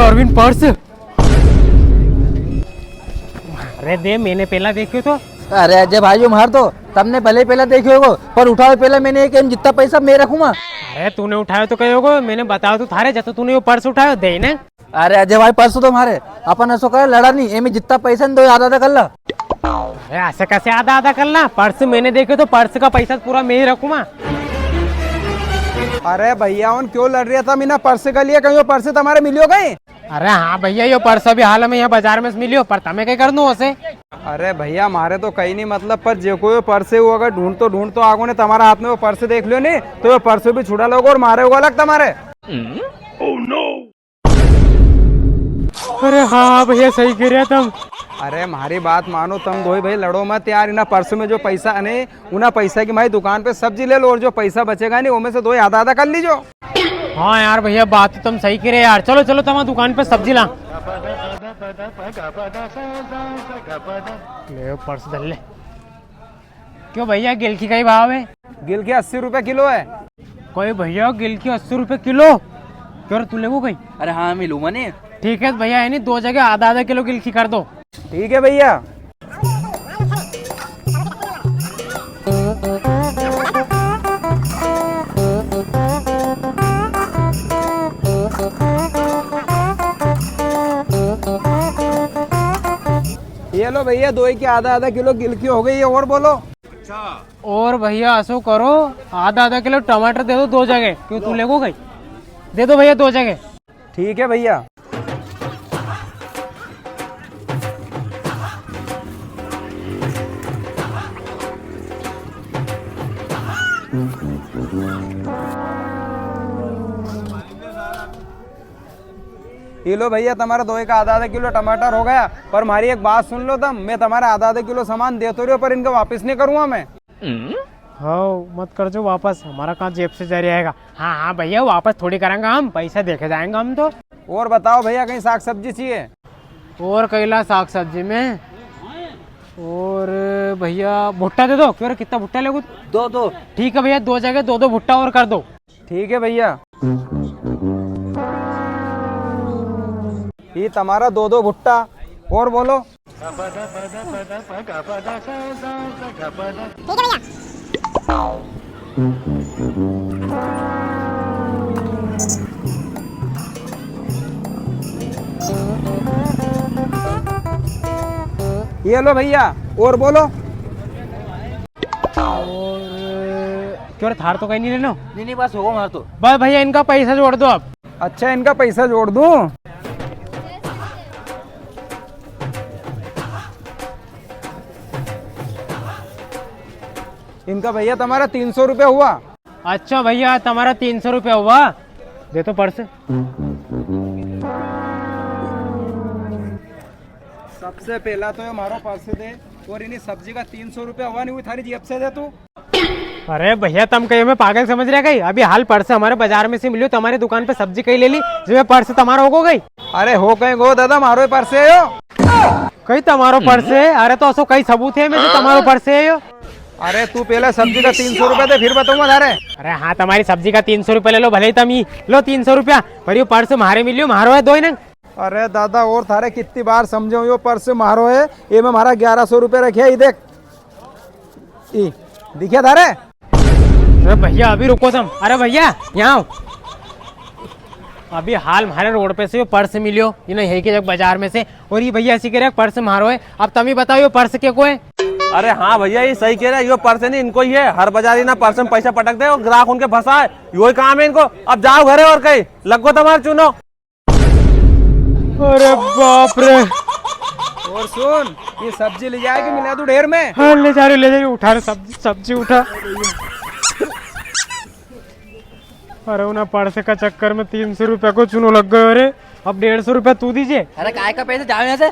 Arvind purse. अरे दे, मैंने पहला देखियो तो। अरे अजय भाई मार तो तमने भले पहले देखे होगो पर उठाओ पहले मैंने एक जितना पैसा मैं रखूंगा। अरे तूने उठायो तो कहे होगो, मैंने बताया तो थारे जब तूने वो पर्स उठायो दे ने। अरे अजय भाई परसों तो मारे अपन ऐसा करे लड़ा नहीं एमे जितना पैसा दो आधा आधा कर ला। अरे ऐसे कैसे आधा आधा करना, पर्स मैंने देखे तो पर्स का पैसा पूरा मैं ही रखूंगा। अरे भैया उन क्यों लड़ रहा था मीना पर्स के लिए, कहीं वो पर्स तुम्हारे मिलियो गई? अरे हाँ भैया, ये पर्स अभी हाल में यहाँ बाजार में मिलियो, पर तमें क्या कर दूं उसे। अरे भैया हमारे तो कहीं नहीं मतलब, पर जो कोई पर्स है वो अगर ढूंढ तो आगो ने तुम्हारा हाथ में वो पर्स देख लियो नहीं तो वो पर्स भी छुड़ा लोगे और मारे होगा अलग तुम्हारे। अरे हाँ भैया सही कह रहे तुम। अरे हमारी बात मानो, तुम दो ही भाई लड़ो मत यार। इना पर्स में जो पैसा नहीं उना पैसा की भाई दुकान पे सब्जी ले लो और जो पैसा बचेगा नहीं उनमें से दो आधा आधा कर लीजो। हाँ यार भैया बात तो तुम सही कह रहे यार, चलो चलो तुम दुकान पे सब्जी ला। ले पर्स धर ले। क्यों भैया गिलकी का ही भाव है? गिल के 80 रुपए किलो है। कोई भैया गिलकी 80 रुपए किलो? क्यों तू ले वो गई? अरे हाँ मैं लूंगा नहीं। ठीक है भैया, है नहीं दो जगह आधा आधा किलो गिलकी कर दो। ठीक है भैया। ये लो भैया दो की आधा आधा किलो गिलकी हो गई है। और बोलो। और भैया ऐसो करो, आधा आधा किलो टमाटर दे दो दो जगह। क्यों तू ले वो गई? दे दो भैया दो जगह। ठीक है भैया। ये लो भैया तुम्हारा दो का आधा आधा किलो टमाटर हो गया। पर हमारी एक बात सुन लो तुम, मैं तुम्हारा आधा आधा किलो सामान दे तो रही हूँ पर इनका वापस नहीं करूंगा मैं। हाँ मत कर जो वापस, हमारा कहाँ जेब से जा रहेगा। हाँ हाँ भैया वापस थोड़ी करेंगे हम, पैसा देखे जाएंगे हम तो। और बताओ भैया कहीं साग सब्जी चाहिए? और कैला साग सब्जी में? और भैया भुट्टा दे दो। क्यों कितना भुट्टा लोगे? दो दो। ठीक है भैया दो जगह दो दो भुट्टा और कर दो। ठीक है भैया। ये तुम्हारा दो दो भुट्टा। और बोलो। ये लो भैया। और बोलो। और क्यों थार तो कहीं नहीं लेना? नहीं बस होगा मार तो। बस भैया इनका पैसा जोड़ दो आप। अच्छा इनका पैसा जोड़ दूं? इनका भैया तुम्हारा 300 रुपया हुआ। अच्छा भैया तुम्हारा 300 रुपया हुआ, दे तो पर्स। सबसे पहला तो हमारा पर्स दे और इन्हें सब्जी का 300 रुपया हुआ नहीं हुई थारी जेब से दे तू। अरे भैया तुम कहीं हमें पागल समझ रहे गई? अभी हाल पर्स हमारे बाजार में से मिलियो, तुम्हारी दुकान पे सब्जी कहीं ले ली जो पर्स तुम्हारा हो गई। अरे हो कहीं गो दादा मारो पर्स है यो। कहीं तुम्हारो पर्स है? अरे तो असो कई सबूत है मुझे तुम्हारो पर्स है यो। अरे तू पहले सब्जी का 300 रुपया दे फिर बताऊंगा धारे। अरे हाँ तुम्हारी सब्जी का 300 रुपया ले लो, भले ही तुम ही लो 300 रुपया, पर ये पर्स मारे मिलियो, मारो है दो ही ना। अरे दादा और थारे कितनी बार समझो यो पर्स मारो है, ये में हमारा 1100 रुपये रखे। देख दिखिया थारे। अरे भैया अभी रुको तुम। अरे भैया यहाँ आओ। अभी हाल हमारे रोड पे से पर्स मिलियो, ये ना यही के बाजार में से, और ये भैया ऐसी कह रहे पर्स मारो है। अब तुम ही बताओ ये पर्स के को है? अरे हाँ भैया ये सही कह रहा है, यो पर्स नहीं इनको ही है। हर बाजार ना पर्स में पैसा पटक दे और ग्राहक उनके फंसा है, यो काम है इनको। अब जाओ घरे और कहीं लगो तुम्हारे चुनो। अरे बाप रे। और सुन ये सब्जी ले जाएगी मिला तू ढेर में। हाँ ले जा रही उठा रहे सब्जी उठा। अरे उन्हें पर्स का चक्कर में 300 रुपया को चुनो लग गए। अरे अब 150 रुपया तू दीजिए। अरे काय का पैसे जाओ यहाँ से।